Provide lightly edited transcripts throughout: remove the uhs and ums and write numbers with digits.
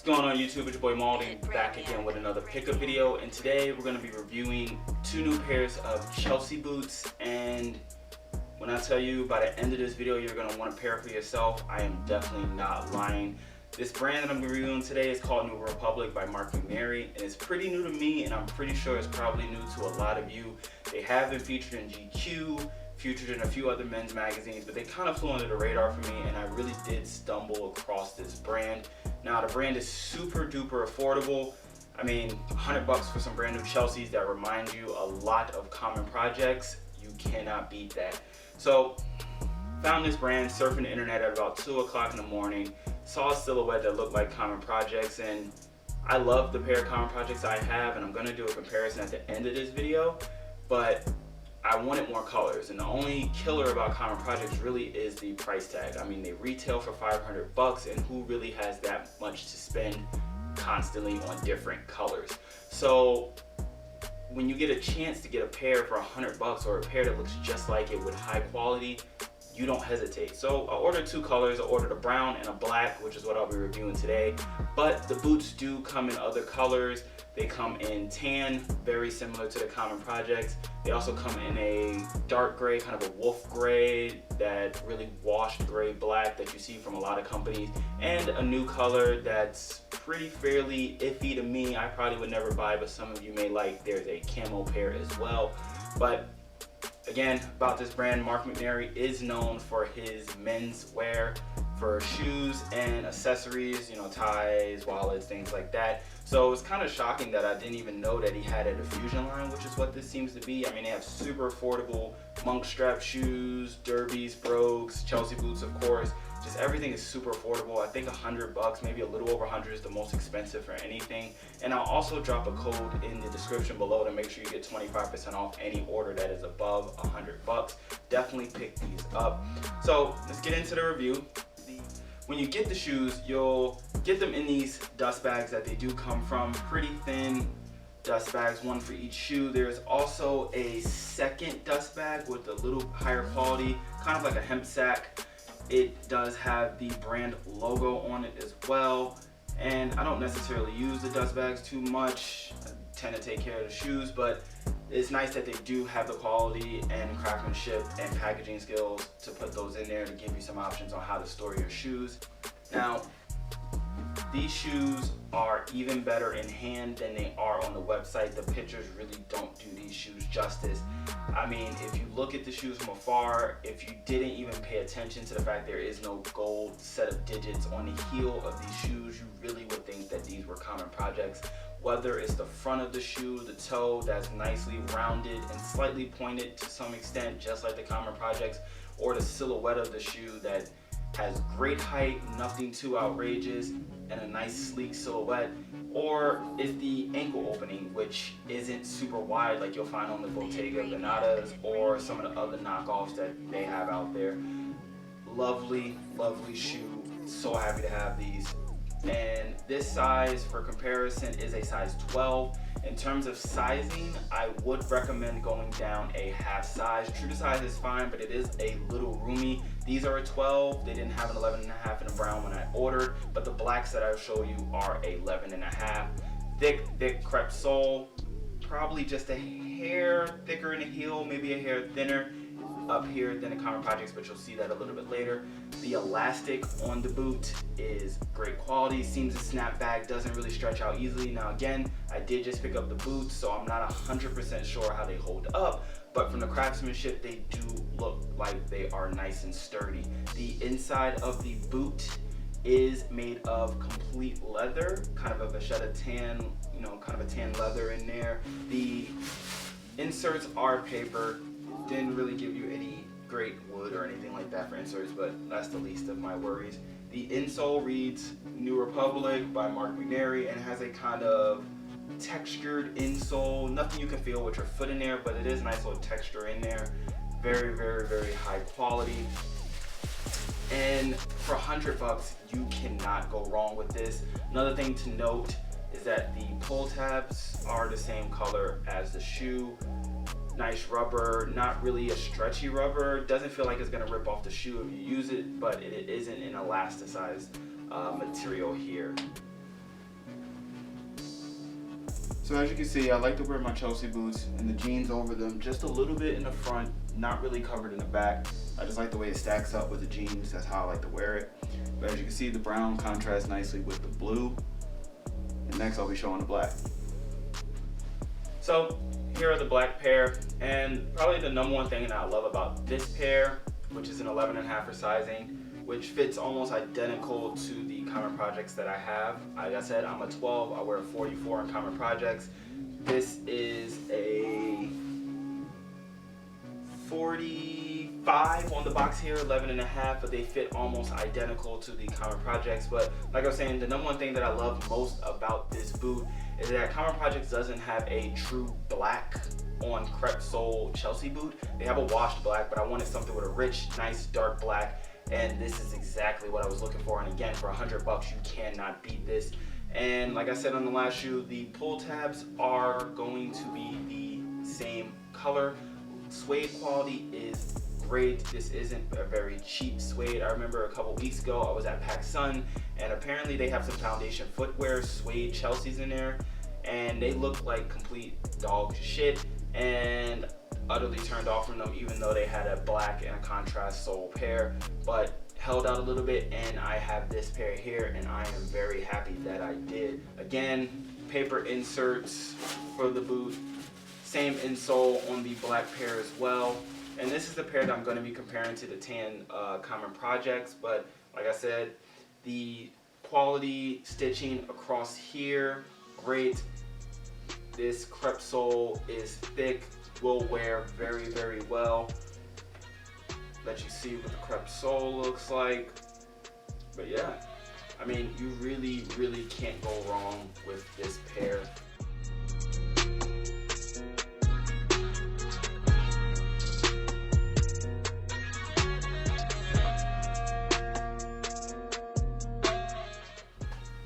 What's going on YouTube? It's your boy Malden back again with another pickup video, and today we're going to be reviewing two new pairs of Chelsea boots. And when I tell you by the end of this video you're going to want a pair for yourself, I am definitely not lying. This brand that I'm reviewing today is called New Republic by Marc McNairy, and it's pretty new to me, and I'm pretty sure it's probably new to a lot of you. They have been featured in GQ, featured in a few other men's magazines, but they kind of flew under the radar for me, and I really did stumble across this brand. Now the brand is super duper affordable. I mean, $100 for some brand new Chelseas that remind you a lot of common projects. You cannot beat that. So found this brand surfing the internet at about 2 o'clock in the morning, saw a silhouette that looked like common projects, and I love the pair of common projects I have, and I'm going to do a comparison at the end of this video, but I wanted more colors, and the only killer about common projects really is the price tag. I mean, they retail for $500, and who really has that much to spend constantly on different colors? So when you get a chance to get a pair for $100 or a pair that looks just like it with high quality, you don't hesitate. So I ordered two colors. I ordered a brown and a black, which is what I'll be reviewing today. But the boots do come in other colors. They come in tan, very similar to the common projects. They also come in a dark gray, kind of a wolf gray, that really washed gray black that you see from a lot of companies, and a new color that's pretty fairly iffy to me. I probably would never buy, but some of you may like. There's a camo pair as well. But again, about this brand, Marc McNairy is known for his menswear, for shoes and accessories, you know, ties, wallets, things like that. So it's kind of shocking that I didn't even know that he had a diffusion line, which is what this seems to be. I mean, they have super affordable monk strap shoes, derbies, brogues, Chelsea boots, of course. Just everything is super affordable. I think $100, maybe a little over 100 is the most expensive for anything. And I'll also drop a code in the description below to make sure you get 25% off any order that is above $100. Definitely pick these up. So let's get into the review. When you get the shoes, you'll get them in these dust bags that they do come from, pretty thin dust bags, one for each shoe. There's also a second dust bag with a little higher quality, kind of like a hemp sack. It does have the brand logo on it as well, and I don't necessarily use the dust bags too much. I tend to take care of the shoes, but it's nice that they do have the quality and craftsmanship and packaging skills to put those in there to give you some options on how to store your shoes. Now, these shoes are even better in hand than they are on the website. The pictures really don't do these shoes justice. I mean, if you look at the shoes from afar, if you didn't even pay attention to the fact there is no gold set of digits on the heel of these shoes, you really would think that these were common projects. Whether it's the front of the shoe, the toe that's nicely rounded and slightly pointed to some extent, just like the common projects, or the silhouette of the shoe that has great height, nothing too outrageous, and a nice sleek silhouette, or is the ankle opening, which isn't super wide like you'll find on the Bottega Venetas or some of the other knockoffs that they have out there. Lovely, lovely shoe. So happy to have these. And this size, for comparison, is a size 12. In terms of sizing, I would recommend going down a half size. True to size is fine, but it is a little roomy. These are a 12. They didn't have an 11.5 in the brown when I ordered, but the blacks that I'll show you are 11.5. Thick crepe sole, probably just a hair thicker in the heel, maybe a hair thinner up here than the common projects, but you'll see that a little bit later. The elastic on the boot is great quality, seems to snap back, doesn't really stretch out easily. Now again, I did just pick up the boots, so I'm not 100% sure how they hold up, but from the craftsmanship, they do look like they are nice and sturdy. The inside of the boot is made of complete leather, kind of a vachetta tan, you know, kind of a tan leather in there. The inserts are paper. Didn't really give you any great wood or anything like that for inserts, but that's the least of my worries. The insole reads New Republic by Marc McNairy and has a kind of textured insole. Nothing you can feel with your foot in there, but it is nice little texture in there. Very, very, very high quality. And for $100, you cannot go wrong with this. Another thing to note is that the pull tabs are the same color as the shoe. Nice rubber, not really a stretchy rubber. Doesn't feel like it's gonna rip off the shoe if you use it, but it isn't an elasticized material here. So as you can see, I like to wear my Chelsea boots and the jeans over them just a little bit in the front, not really covered in the back. I just like the way it stacks up with the jeans. That's how I like to wear it. But as you can see, the brown contrasts nicely with the blue. And next I'll be showing the black. So here are the black pair, and probably the number one thing that I love about this pair, which is an 11.5 sizing, which fits almost identical to the Common Projects that I have. Like I said, I'm a 12, I wear a 44 in Common Projects. This is a 45 on the box here, 11.5, but they fit almost identical to the Common Projects. But like I was saying, the number one thing that I love most about this boot is that Common Projects doesn't have a true black on crepe sole Chelsea boot. They have a washed black, but I wanted something with a rich, nice, dark black. And this is exactly what I was looking for. And again, for $100, you cannot beat this. And like I said on the last shoe, the pull tabs are going to be the same color. Suede quality is great. This isn't a very cheap suede. I remember a couple weeks ago, I was at PacSun, and apparently they have some foundation footwear, suede Chelseas in there, and they look like complete dog shit, and utterly turned off from them, even though they had a black and a contrast sole pair. But held out a little bit, and I have this pair here, and I am very happy that I did. Again, paper inserts for the boot, same insole on the black pair as well. And this is the pair that I'm going to be comparing to the tan Common Projects. But like I said, the quality stitching across here, great. This crepe sole is thick, will wear very, very well. Let you see what the crepe sole looks like. But yeah, I mean, you really, really can't go wrong with this pair.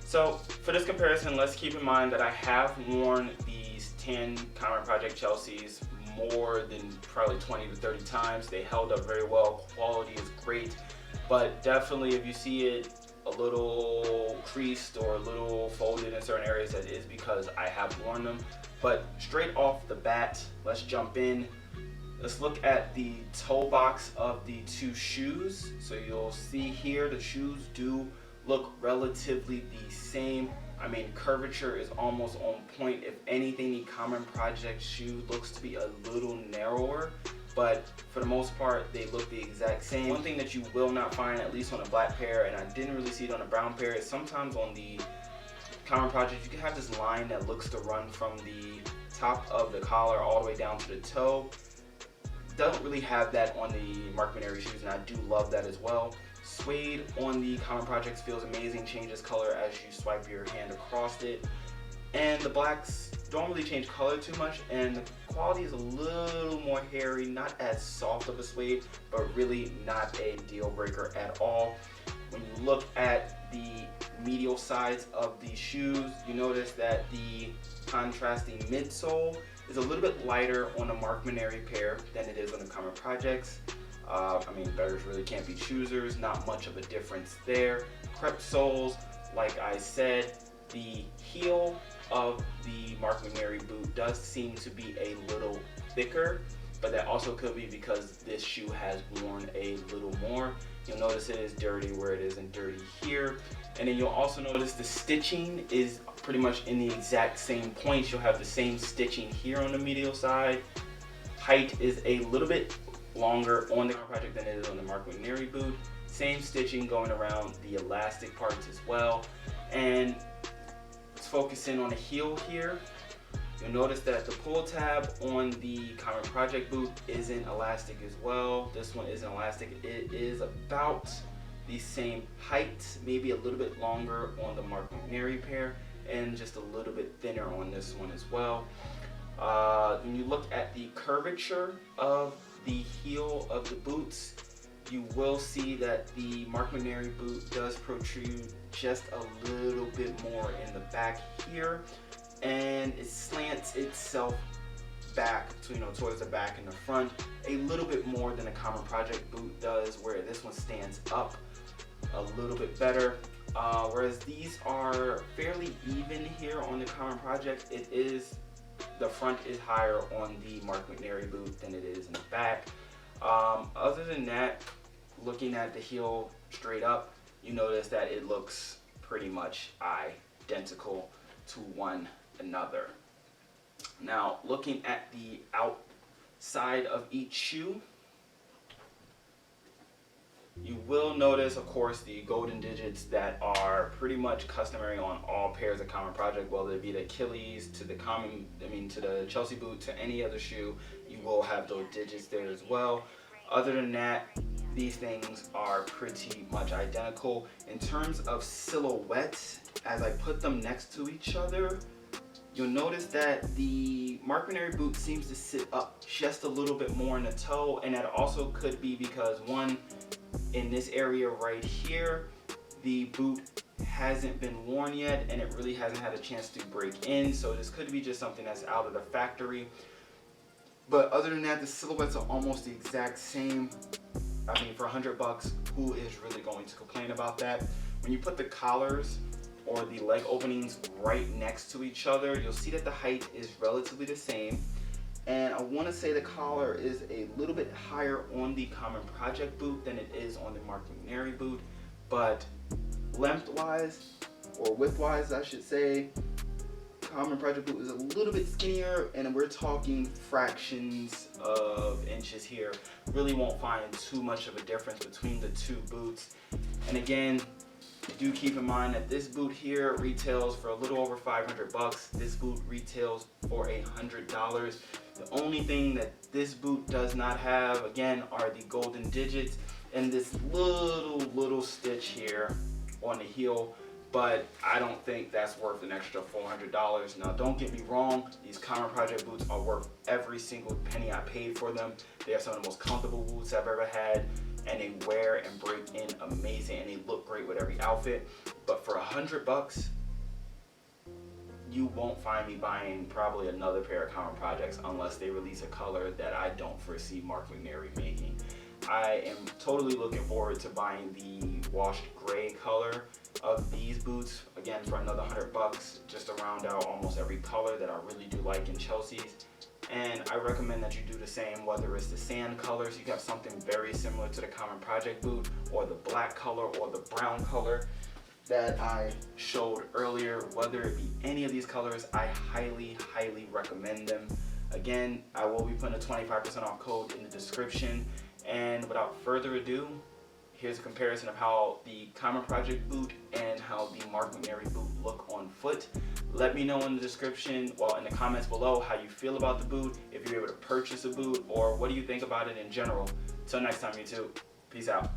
So for this comparison, let's keep in mind that I have worn these tan Common Project Chelseas more than probably 20 to 30 times. They held up very well. Quality is great, but definitely if you see it a little creased or a little folded in certain areas, that is because I have worn them. But straight off the bat, let's jump in. Let's look at the toe box of the two shoes. So you'll see here the shoes do look relatively the same. I mean, curvature is almost on point. If anything, the Common Project shoe looks to be a little narrower, but for the most part, they look the exact same. One thing that you will not find, at least on a black pair, and I didn't really see it on a brown pair, is sometimes on the Common Project, you can have this line that looks to run from the top of the collar all the way down to the toe. Doesn't really have that on the Marc McNairy shoes, and I do love that as well. Suede on the Common Projects feels amazing, changes color as you swipe your hand across it. And the blacks don't really change color too much, and the quality is a little more hairy, not as soft of a suede, but really not a deal breaker at all. When you look at the medial sides of these shoes, you notice that the contrasting midsole is a little bit lighter on the Marc McNairy pair than it is on the Common Projects. I mean, beggars really can't be choosers, not much of a difference there. Crepe soles, like I said, the heel of the Marc McNairy boot does seem to be a little thicker, but that also could be because this shoe has worn a little more. You'll notice it is dirty where it isn't dirty here. And then you'll also notice the stitching is pretty much in the exact same points. You'll have the same stitching here on the medial side. Height is a little bit longer on the Common Project than it is on the Marc McNairy boot. Same stitching going around the elastic parts as well. And let's focus in on the heel here. You'll notice that the pull tab on the Common Project boot isn't elastic as well. This one isn't elastic. It is about the same height, maybe a little bit longer on the Marc McNairy pair, and just a little bit thinner on this one as well. When you look at the curvature of the heel of the boots, you will see that the Marc McNairy boot does protrude just a little bit more in the back here, and it slants itself back to, towards the back and the front a little bit more than a Common Project boot does, where this one stands up a little bit better. Whereas these are fairly even here on the Common Project. The front is higher on the Marc McNairy boot than it is in the back. Other than that, looking at the heel straight up, you notice that it looks pretty much identical to one another. Now, looking at the outside of each shoe, you will notice, of course, the golden digits that are pretty much customary on all pairs of Common Project, whether it be the Achilles to the to the Chelsea boot to any other shoe. You will have those digits there as well. Other than that, these things are pretty much identical. In terms of silhouette, as I put them next to each other, you'll notice that the Marc McNairy boot seems to sit up just a little bit more in the toe, and that also could be because, one, in this area right here, the boot hasn't been worn yet and it really hasn't had a chance to break in, so this could be just something that's out of the factory. But other than that, the silhouettes are almost the exact same. I mean, for $100, who is really going to complain about that? When you put the collars or the leg openings right next to each other, you'll see that the height is relatively the same. And I want to say the collar is a little bit higher on the Common Project boot than it is on the Marc McNairy boot. But lengthwise, or widthwise I should say, Common Project boot is a little bit skinnier, and we're talking fractions of inches here. Really won't find too much of a difference between the two boots. And again, do keep in mind that this boot here retails for a little over $500. This boot retails for $100. The only thing that this boot does not have, again, are the golden digits and this little stitch here on the heel. But I don't think that's worth an extra $400. Now, don't get me wrong, these Common Project boots are worth every single penny I paid for them. They are some of the most comfortable boots I've ever had, and they wear and break in amazing, and they look great with every outfit. But for $100, you won't find me buying probably another pair of Common Projects unless they release a color that I don't foresee Marc McNairy making. I am totally looking forward to buying the washed gray color of these boots, again, for another $100, just to round out almost every color that I really do like in Chelsea's. And I recommend that you do the same, whether it's the sand colors, you got something very similar to the Common Project boot, or the black color or the brown color that I showed earlier. Whether it be any of these colors, I highly recommend them. Again, I will be putting a 25% off code in the description. And without further ado, here's a comparison of how the Common Project boot and how the Marc McNairy boot look on foot. Let me know in the description, well, in the comments below, how you feel about the boot, if you're able to purchase a boot, or what do you think about it in general. Till next time, YouTube. Peace out.